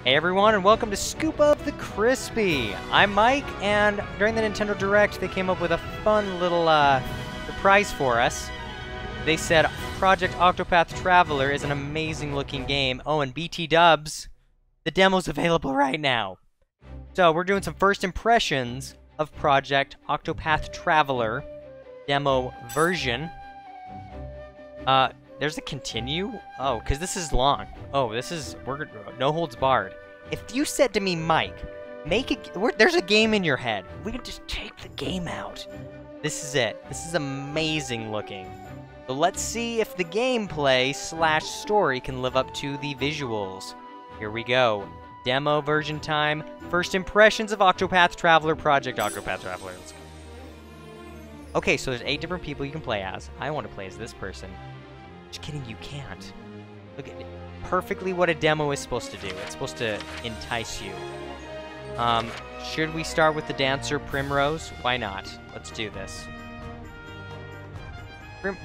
Hey everyone, and welcome to Scoop Up the Crispy. I'm Mike, and during the Nintendo Direct, they came up with a fun little surprise for us. They said Project Octopath Traveler is an amazing looking game. Oh, and BT Dubs, the demo's available right now. So we're doing some first impressions of Project Octopath Traveler demo version. There's a continue? Oh, because this is long. Oh, we're no holds barred. If you said to me, Mike, there's a game in your head. We can just take the game out. This is it. This is amazing looking. So let's see if the gameplay / story can live up to the visuals. Here we go. Demo version time. First impressions of Octopath Traveler, Project Octopath Traveler. Let's go. Okay, so there's 8 different people you can play as. I want to play as this person. Just kidding, you can't. Look at it. Perfectly what a demo is supposed to do. It's supposed to entice you. Should we start with the dancer Primrose? Why not? Let's do this.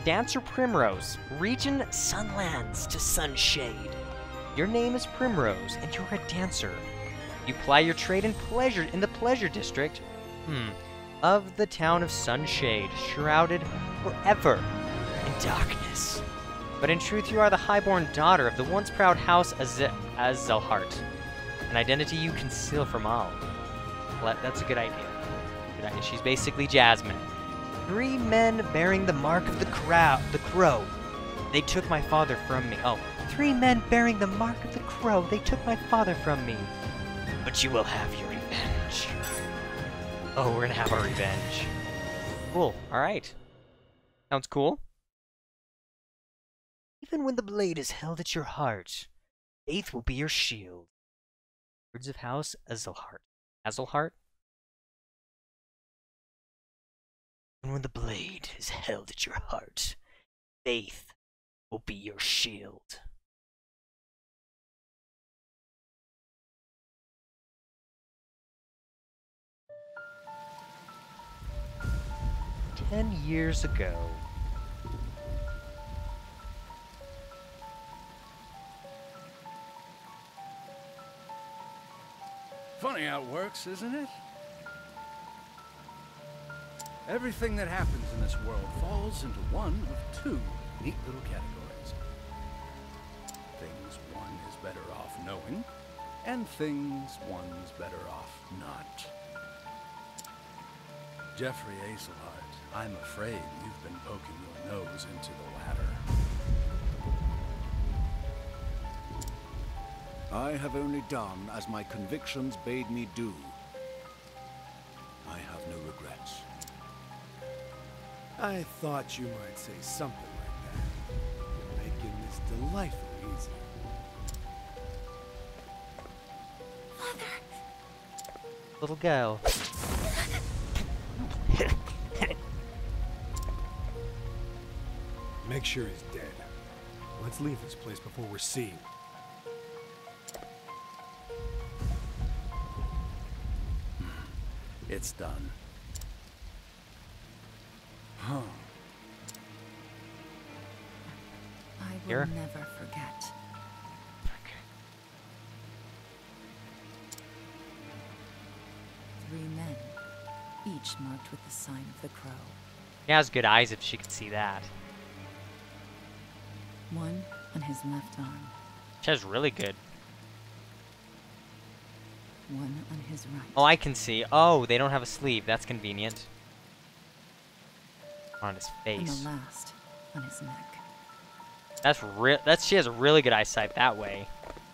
Dancer Primrose. Region Sunlands to Sunshade. Your name is Primrose, and you're a dancer. You ply your trade in the pleasure district of the town of Sunshade, shrouded forever in darkness. But in truth, you are the highborn daughter of the once proud house Azelhart, an identity you conceal from all. Well, that's a good idea. She's basically Jasmine. 3 men bearing the mark of the crow. They took my father from me. Oh, 3 men bearing the mark of the crow. They took my father from me. But you will have your revenge. Oh, we're gonna have our revenge. Cool. All right. Sounds cool. Even when the blade is held at your heart, faith will be your shield. Words of House Azelhart. Azelhart? And when the blade is held at your heart, faith will be your shield. "10 years ago." Funny how it works, isn't it? Everything that happens in this world falls into one of 2 neat little categories. Things one is better off knowing, and things one's better off not. Jeffrey Azelhart, I'm afraid you've been poking your nose into the latter. I have only done as my convictions bade me do. I have no regrets. I thought you might say something like that. You're making this delightfully easy. Father! Little girl. Make sure he's dead. Let's leave this place before we're seen. It's done. Huh. I will Here? never forget. Okay. 3 men, each marked with the sign of the crow. She has good eyes if she could see that. One on his left arm, She has really good. one on his right. Oh, I can see. Oh, they don't have a sleeve. That's convenient. On his And face. the last on his neck. She has a really good eyesight that way.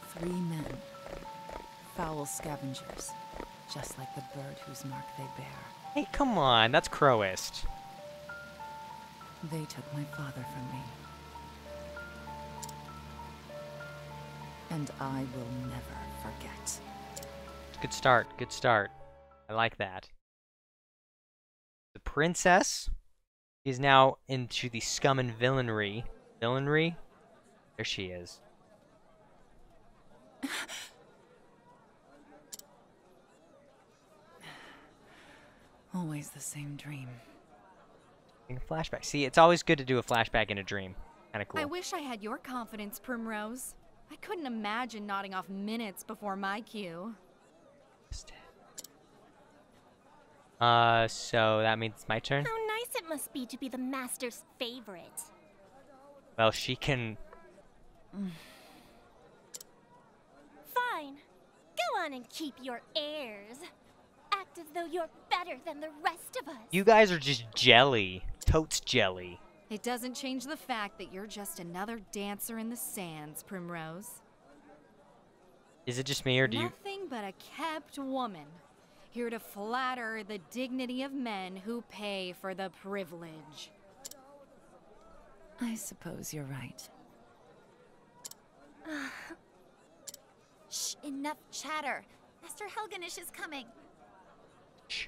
3 men, foul scavengers, just like the bird whose mark they bear. Hey, come on. That's Crowist. They took my father from me. And I will never forget. Good start. Good start. I like that. The princess is now into the scum and villainy. Villainy? There she is. Always the same dream. A flashback. See, it's always good to do a flashback in a dream. Kind of cool. I wish I had your confidence, Primrose. I couldn't imagine nodding off minutes before my cue. So that means it's my turn? How nice it must be to be the master's favorite. Well, she can... Fine. Go on and keep your airs. Act as though you're better than the rest of us. You guys are just jelly. Totes jelly. It doesn't change the fact that you're just another dancer in the sands, Primrose. Is it just me, or do you... Nothing but a kept woman. Here to flatter the dignity of men who pay for the privilege. I suppose you're right. Shh, enough chatter. Master Helganish is coming. Shh.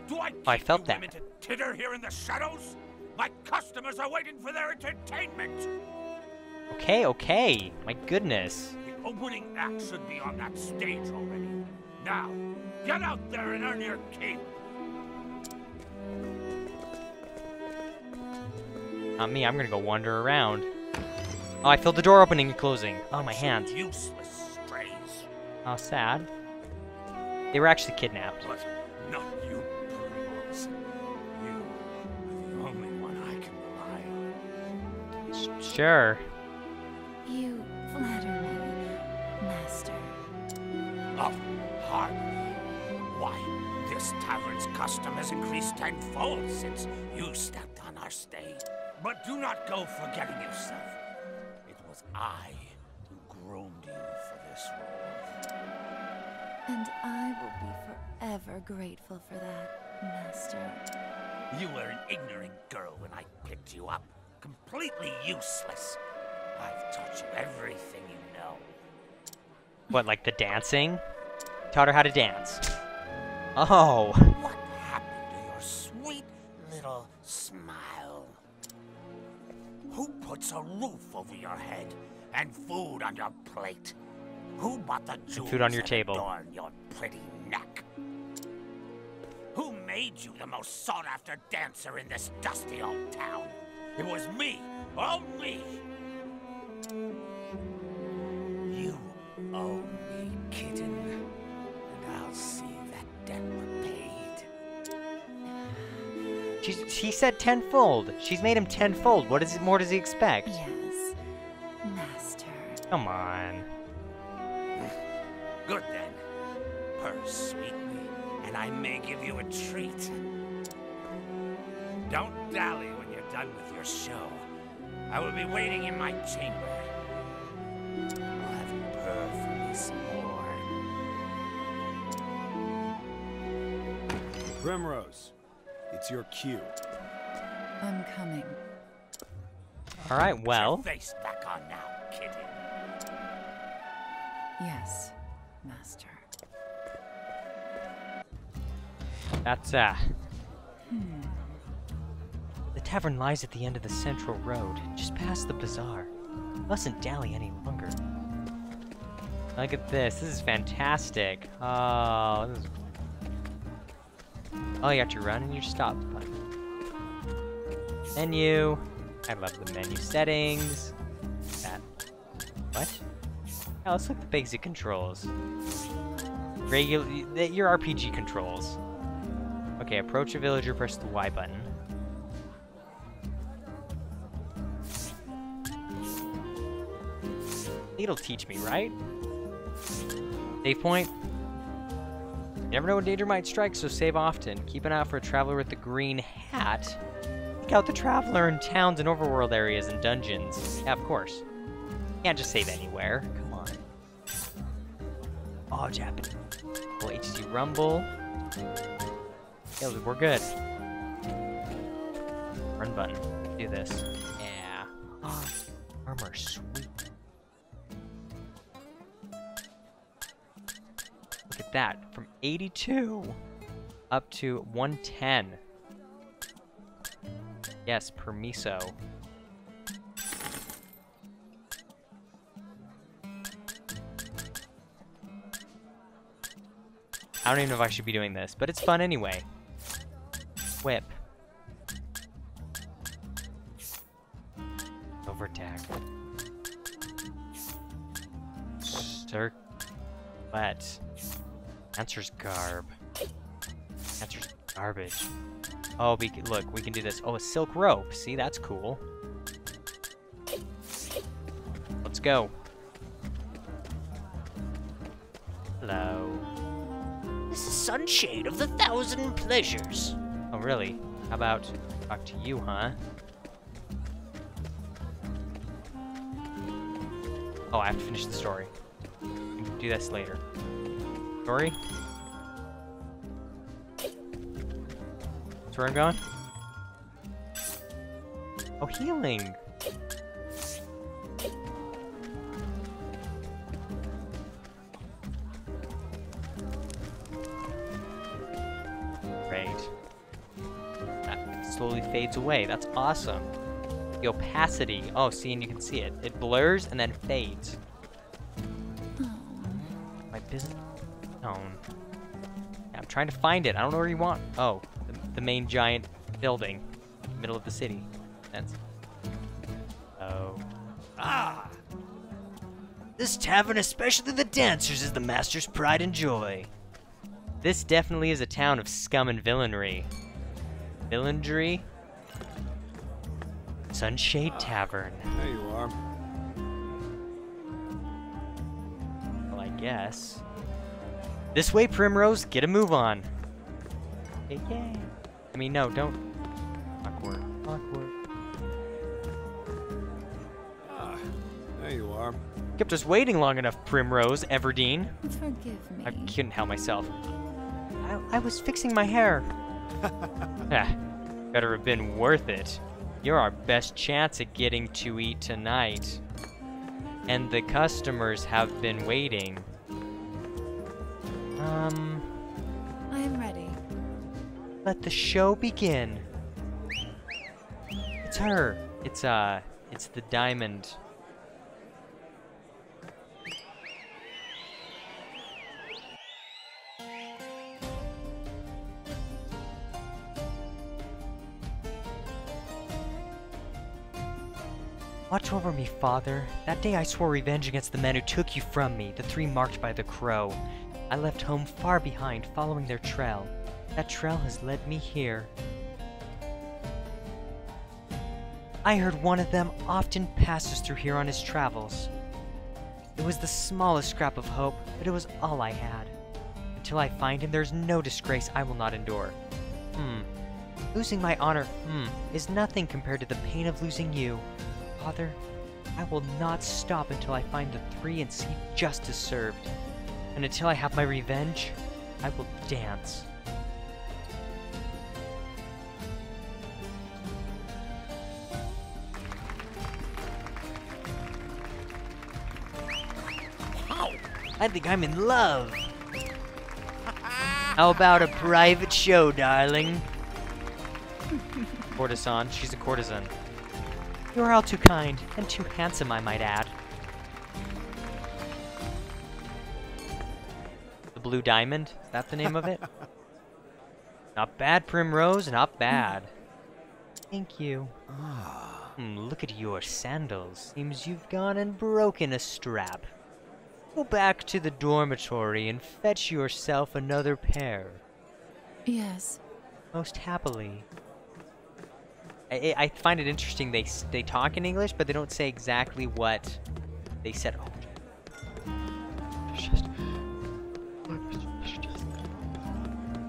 Do I felt that. women to titter here in the shadows? My customers are waiting for their entertainment. Okay, okay. My goodness. The opening act should be on that stage already. Now, get out there and earn your keep. Not me, I'm gonna go wander around. Oh, I felt the door opening and closing. Oh, my hands. Useless strays. Oh, sad. They were actually kidnapped. But not you, Primrose. You are the only one I can rely on. Sure. You flatter me, Master. Oh, hardly. Why, this tavern's custom has increased tenfold since you stepped on our stage. But do not go forgetting yourself. It was I who groomed you for this role. And I will be forever grateful for that, Master. You were an ignorant girl when I picked you up. Completely useless. I've taught you everything you know. What, like the dancing? Taught her how to dance. Oh. What happened to your sweet little smile? Who puts a roof over your head and food on your plate? Who bought the jewels food on your that table. adorn your pretty neck? Who made you the most sought-after dancer in this dusty old town? It was me, all me. You owe me, kitten, and I'll see that debt repaid. He said tenfold. She's made him tenfold. What is it? More does he expect? Yes, Master. Come on. Good then. Purr sweetly, and I may give you a treat. Don't dally when you're done with your show. I will be waiting in my chamber. I'll have you purr for me some more. Primrose, it's your cue. I'm coming. All right, well. Put your face back on now, kitten. Yes, Master. That's, The tavern lies at the end of the central road, just past the bazaar. Mustn't dally any longer. Look at this. This is fantastic. Oh, this is... Oh, you got your run and your stop button. Menu. I love the menu settings. That. What? Oh, let's look at the basic controls. Your RPG controls. Okay, approach a villager, press the Y button. It'll teach me, right? Save point. You never know when danger might strike, so save often. Keep an eye out for a traveler with the green hat. Look out the traveler in towns and overworld areas and dungeons. Yeah, of course. Can't just save anywhere. Come on. Oh, Japan. Well, HC Rumble. Yeah, we're good. Run button. Do this. Yeah. Oh, armor, sweet. Look at that. From 82 up to 110. Yes, permiso. I don't even know if I should be doing this, but it's fun anyway. Whip. Overtack. Circlet. Answer's garb. Answer's garbage. Oh, look, we can do this. Oh, a silk rope. See, that's cool. Let's go. Hello. This is Sunshade of the Thousand Pleasures. Oh, really? How about talk to you, huh? Oh, I have to finish the story. We can do this later. Story? That's where I'm going? Oh, healing! Great. That slowly fades away. That's awesome. The opacity. Oh, see, and you can see it. It blurs and then fades. My business zone. Yeah, I'm trying to find it. I don't know where you want. Oh, the main giant building, middle of the city. That's. Oh. Ah! This tavern, especially the dancers, is the master's pride and joy. This definitely is a town of scum and villainy. Villainry? Sunshade Tavern. There you are. Well, I guess. This way, Primrose. Get a move on. Yay. I mean, no, don't. Awkward. Awkward. Ah, there you are. Kept us waiting long enough, Primrose, Everdeen. Forgive me. I couldn't help myself. I was fixing my hair. Better have been worth it. You're our best chance at getting to eat tonight. And the customers have been waiting. I am ready. Let the show begin. It's her. It's the diamond. Watch over me, Father. That day I swore revenge against the men who took you from me, the three marked by the crow. I left home far behind, following their trail. That trail has led me here. I heard one of them often passes through here on his travels. It was the smallest scrap of hope, but it was all I had. Until I find him, there's no disgrace I will not endure. Losing my honor, is nothing compared to the pain of losing you. Father, I will not stop until I find the three and see justice served. And until I have my revenge, I will dance. Wow, I think I'm in love. How about a private show, darling? Courtesan, she's a courtesan. You are all too kind, and too handsome, I might add. The Blue Diamond? Is that the name of it? Not bad, Primrose, not bad. Thank you. Look at your sandals. Seems you've gone and broken a strap. Go back to the dormitory and fetch yourself another pair. Yes. Most happily. I find it interesting they talk in English, but they don't say exactly what they said. Oh, treasure chest.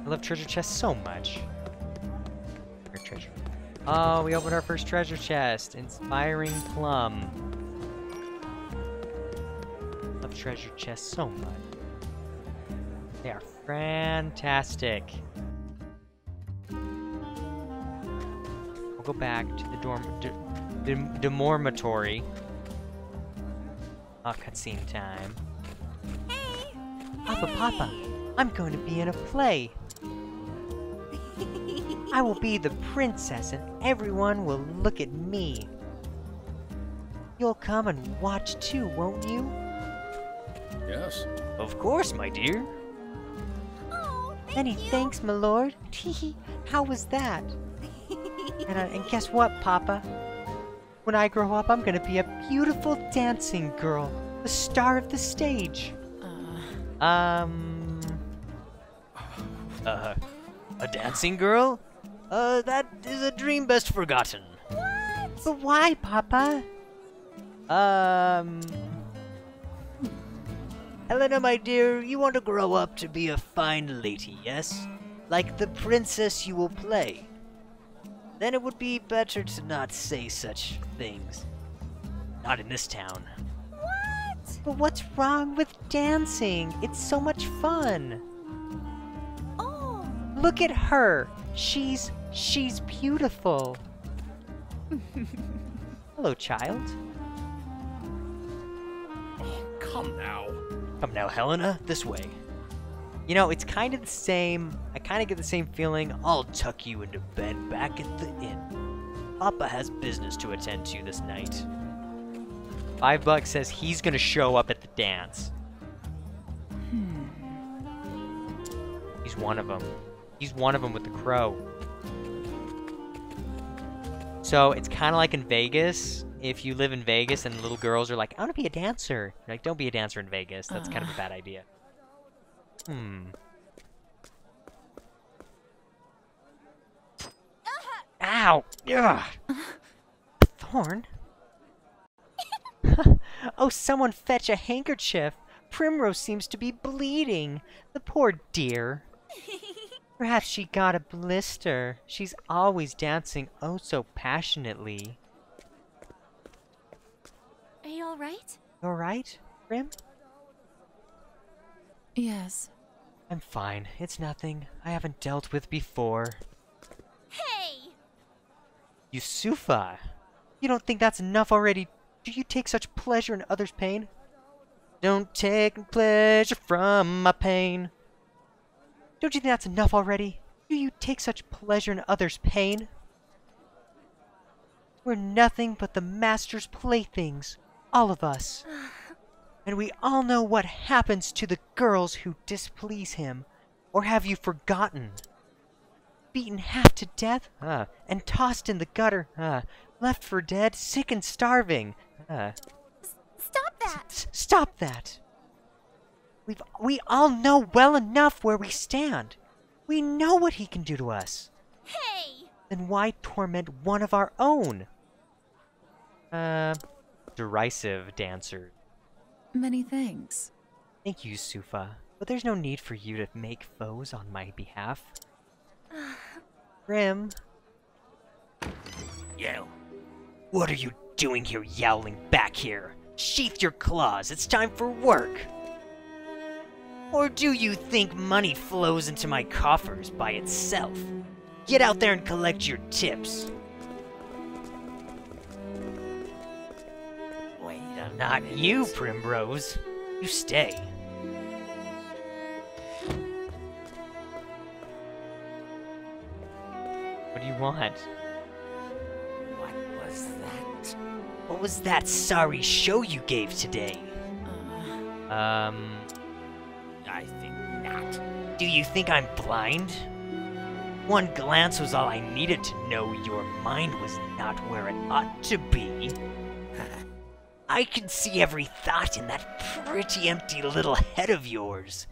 I love treasure chests so much. Treasure. Oh, we opened our first treasure chest. Inspiring plum. Love treasure chests so much. They are fantastic. We'll go back to the dormitory. Cutscene time. Hey! Papa, I'm going to be in a play. I will be the princess and everyone will look at me. You'll come and watch too, won't you? Yes. Of course, my dear. Oh, Many thanks, my lord. Teehee, how was that? And guess what, Papa? When I grow up, I'm gonna be a beautiful dancing girl. The star of the stage. A dancing girl? That is a dream best forgotten. What? But why, Papa? Helena, my dear, you want to grow up to be a fine lady, yes? Like the princess you will play. Then it would be better to not say such things. Not in this town. What? But what's wrong with dancing? It's so much fun. Oh. Look at her. She's beautiful. Hello, child. Oh, come now. Come now, Helena, this way. You know, it's kind of the same. I kind of get the same feeling. I'll tuck you into bed back at the inn. Papa has business to attend to this night. $5 says he's gonna show up at the dance. He's one of them. He's one of them with the crow. So it's kind of like in Vegas. If you live in Vegas and little girls are like, I want to be a dancer. You're like, don't be a dancer in Vegas. That's kind of a bad idea. Ow! Ugh. Thorn? Oh, someone fetch a handkerchief. Primrose seems to be bleeding. The poor dear. Perhaps she got a blister. She's always dancing oh so passionately. Are you alright? You alright, Prim? Yes. I'm fine. It's nothing I haven't dealt with before. Hey! Yusufa! You don't think that's enough already? Do you take such pleasure in others' pain? Don't take pleasure from my pain. Don't you think that's enough already? Do you take such pleasure in others' pain? We're nothing but the Master's playthings, all of us. And we all know what happens to the girls who displease him. Or have you forgotten? Beaten half to death, and tossed in the gutter, left for dead, sick and starving. Stop that! Stop that! We all know well enough where we stand. We know what he can do to us. Hey! Then why torment one of our own? Derisive dancer. Many thanks. Thank you, Sufa, but there's no need for you to make foes on my behalf. Grim. You. What are you doing here, yowling back here? Sheath your claws, it's time for work! Or do you think money flows into my coffers by itself? Get out there and collect your tips. Wait a Not minute. you, Primrose. You stay. What do you want? What was that? What was that sorry show you gave today? I think not. Do you think I'm blind? One glance was all I needed to know your mind was not where it ought to be. I can see every thought in that pretty empty little head of yours.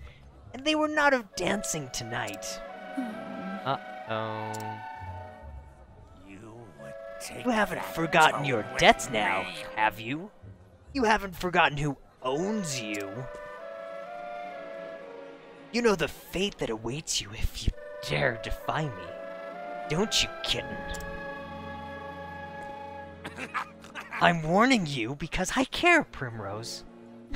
And they were not of dancing tonight. Uh-oh. You would take You haven't that forgotten toe your with debts now, me. have you? You haven't forgotten who owns you. You know the fate that awaits you if you dare defy me. Don't you, kitten? I'm warning you because I care, Primrose.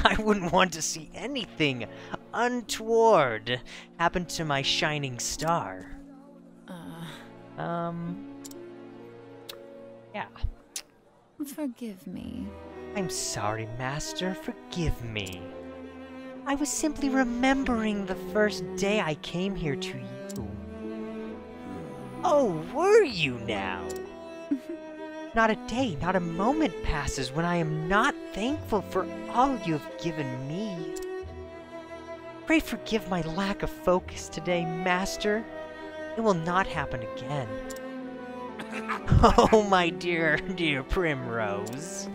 I wouldn't want to see anything untoward happen to my shining star. Yeah. Forgive me. I'm sorry, Master. Forgive me. I was simply remembering the first day I came here to you. Oh, were you now? Not a day, not a moment passes when I am not thankful for all you have given me. Pray forgive my lack of focus today, Master. It will not happen again. Oh, my dear Primrose.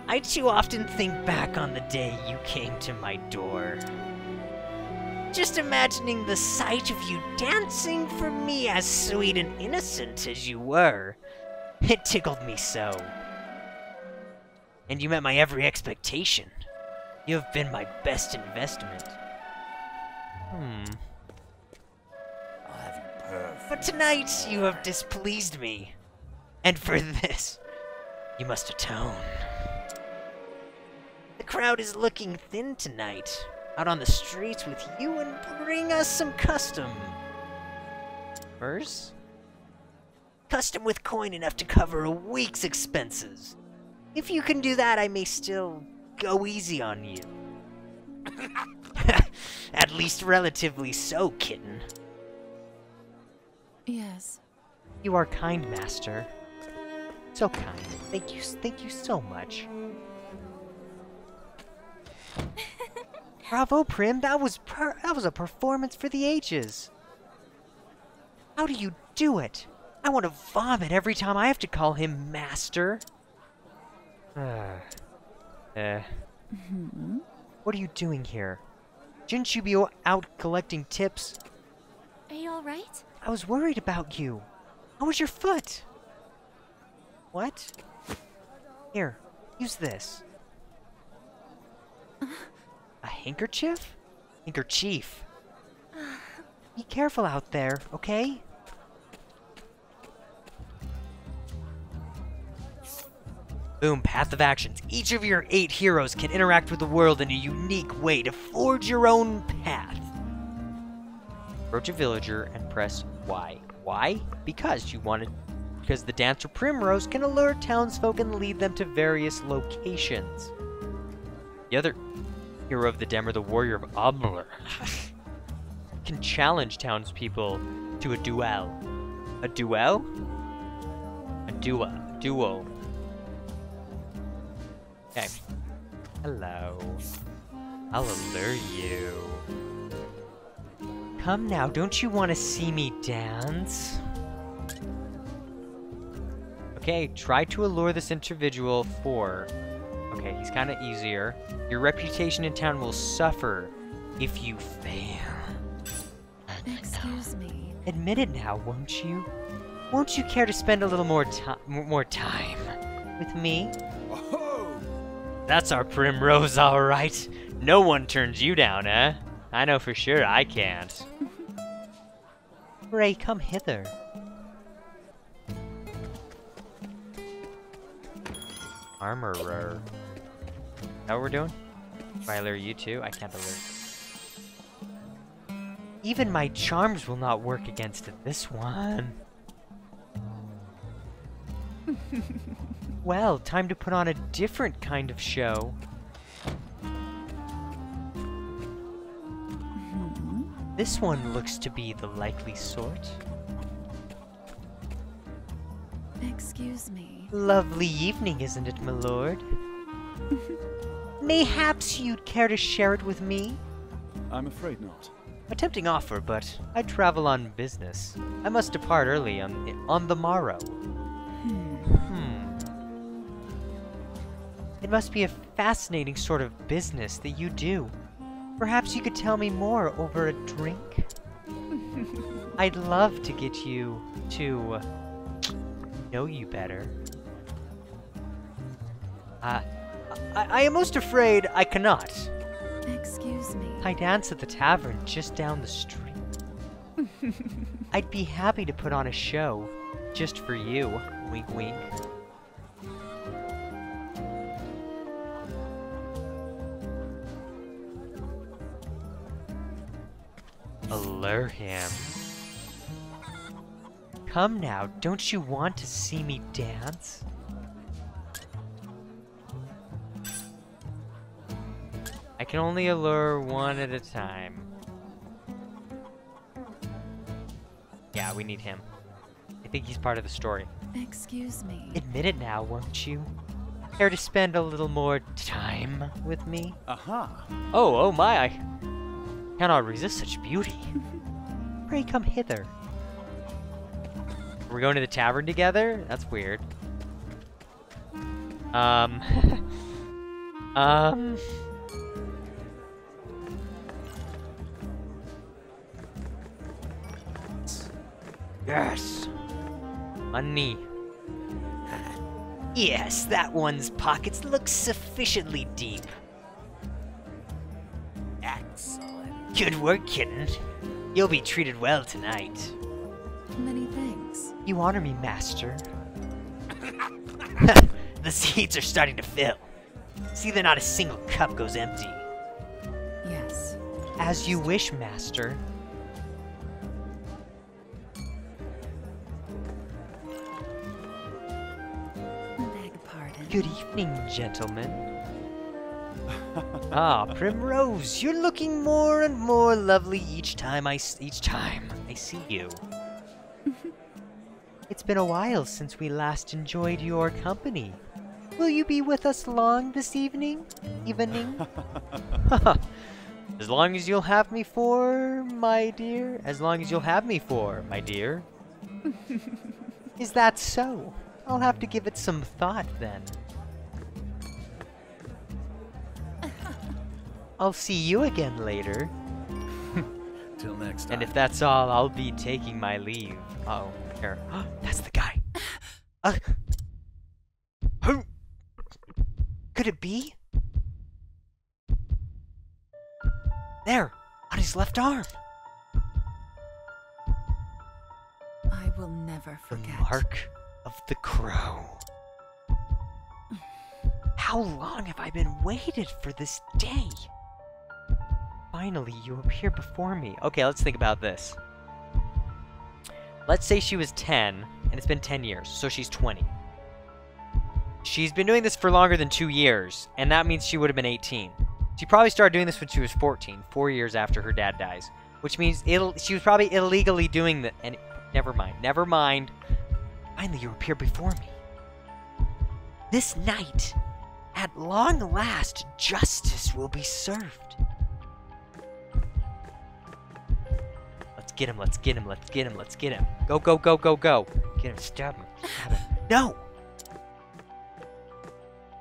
I too often think back on the day you came to my door. Just imagining the sight of you dancing for me as sweet and innocent as you were. It tickled me so. And you met my every expectation. You have been my best investment. I'll have you perfect. But tonight you have displeased me. And for this, you must atone. The crowd is looking thin tonight. Out on the streets with you and bring us some custom. First? Custom with coin enough to cover a week's expenses. If you can do that, I may still go easy on you. At least relatively so, kitten. Yes. You are kind, Master. So kind. Thank you so much. Bravo, Prim. That was a performance for the ages. How do you do it? I want to vomit every time I have to call him Master. What are you doing here? Shouldn't you be out collecting tips? Are you alright? I was worried about you. How was your foot? What? Here, use this. A handkerchief? Handkerchief. Be careful out there, okay? Boom, path of actions. Each of your 8 heroes can interact with the world in a unique way to forge your own path. Approach a villager and press Y. Why? Because the dancer Primrose can allure townsfolk and lead them to various locations. The other hero of the Demo, the warrior of Obler, can challenge townspeople to a duel. A duel? A duo. Okay. Hello. I'll allure you. Come now, don't you want to see me dance? Okay, try to allure this individual for... Okay, he's kind of easier. Your reputation in town will suffer if you fail. Excuse me. Admit it now, won't you? Won't you care to spend a little more time with me? That's our Primrose, all right. No one turns you down, eh? I know for sure I can't. Ray, come hither. Armorer. Is that what we're doing? Do I allure you too? I can't allure. Even my charms will not work against this one. Well, time to put on a different kind of show. This one looks to be the likely sort. Excuse me. Lovely evening, isn't it, my lord? Mayhaps you'd care to share it with me? I'm afraid not. A tempting offer, but I travel on business. I must depart early on the morrow. It must be a fascinating sort of business that you do. Perhaps you could tell me more over a drink? I'd love to get you to know you better. I am most afraid I cannot. Excuse me. I dance at the tavern just down the street. I'd be happy to put on a show just for you. Wink, wink. Allure him. Come now, don't you want to see me dance? I can only allure one at a time. Yeah, we need him. I think he's part of the story. Excuse me. Admit it now, won't you? Care to spend a little more time with me? Aha! Oh my, I cannot resist such beauty. Pray come hither. We're going to the tavern together? That's weird. Yes. Money. Yes, that one's pockets look sufficiently deep. Excellent. Good work, kitten. You'll be treated well tonight. Many thanks. You honor me, master. The seats are starting to fill. See that not a single cup goes empty. Yes. As you wish, master. Beg pardon. Good evening, gentlemen. Ah, Primrose, you're looking more and more lovely each time I see you. It's been a while since we last enjoyed your company. Will you be with us long this evening? As long as you'll have me for, my dear. As long as you'll have me for, my dear. Is that so? I'll have to give it some thought then. I'll see you again later. Till next time. And if that's all, I'll be taking my leave. Uh-oh. Here. That's the guy. Who? Could it be? There, on his left arm. I will never The forget. mark of the crow. How long have I been waited for this day? Finally, you appear before me. Okay, let's think about this. Let's say she was 10, and it's been 10 years, so she's 20. She's been doing this for longer than 2 years, and that means she would have been 18. She probably started doing this when she was 14, 4 years after her dad dies. Which means she was probably illegally doing the... And never mind. Finally, you appear before me. This night, at long last, justice will be served. Let's get him. Go. Get him, stab him. No!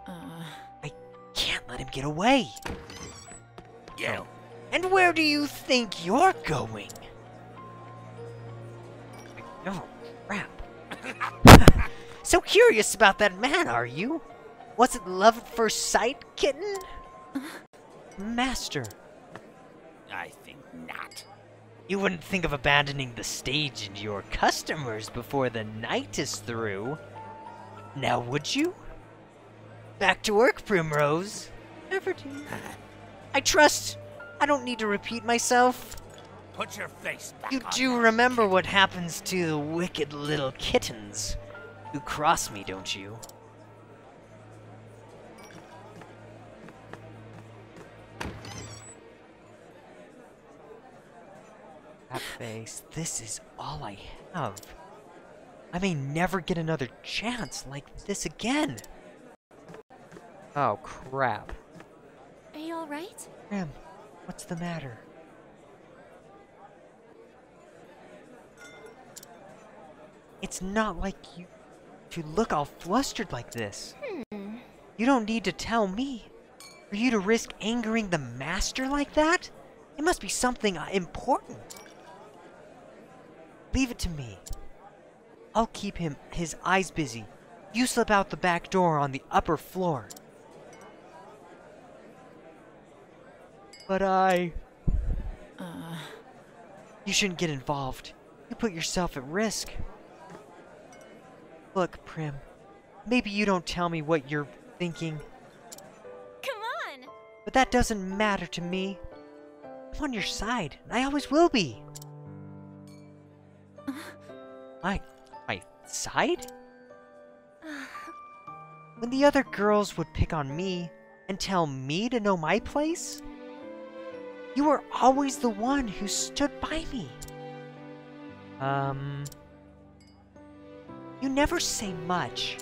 I can't let him get away. You. And where do you think you're going? Oh, crap. So curious about that man, are you? Was it love at first sight, kitten? Master. I think not. You wouldn't think of abandoning the stage and your customers before the night is through. Now would you? Back to work, Primrose. Never do. I trust I don't need to repeat myself. Put your face back You on do that remember kitten. what happens to the wicked little kittens who cross me, don't you? That face. This is all I have. I may never get another chance like this again. Oh, crap. Are you alright? Grim, what's the matter? It's not like you to look all flustered like this. You don't need to tell me. For you to risk angering the master like that? It must be something important. Leave it to me. I'll keep his eyes busy. You slip out the back door on the upper floor. But you shouldn't get involved. You put yourself at risk. Look, Prim, maybe you don't tell me what you're thinking, Come on! but that doesn't matter to me. I'm on your side, and I always will be. My side? When the other girls would pick on me and tell me to know my place, you were always the one who stood by me. You never say much.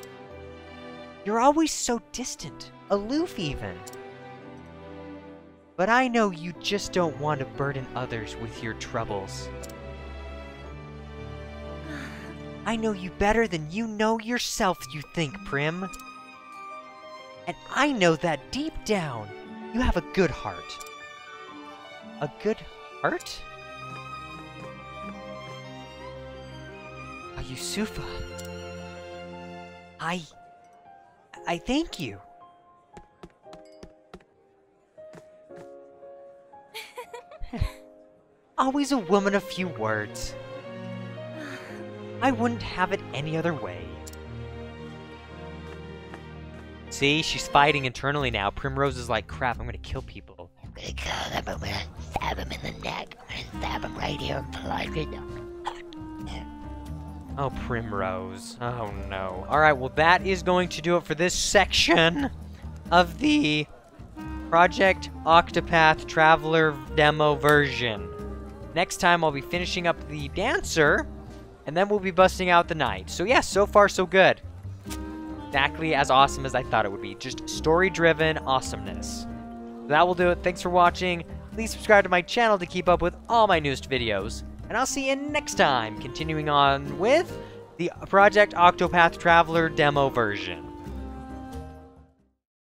You're always so distant, aloof even. But I know you just don't want to burden others with your troubles. I know you better than you know yourself, you think, Prim. And I know that deep down, you have a good heart. A good heart? Yusufa. I thank you. Always a woman of few words. I wouldn't have it any other way. See, she's fighting internally now. Primrose is like, crap, I'm gonna kill people. I'm gonna kill them, I'm gonna stab him in the neck. I'm gonna stab him right here and plug it. Oh, Primrose. Oh, no. Alright, well, that is going to do it for this section of the Project Octopath Traveler demo version. Next time, I'll be finishing up the Dancer, and then we'll be busting out the Knight. So, yeah, so far, so good. Exactly as awesome as I thought it would be. Just story-driven awesomeness. That will do it. Thanks for watching. Please subscribe to my channel to keep up with all my newest videos. And I'll see you next time, continuing on with the Project Octopath Traveler demo version.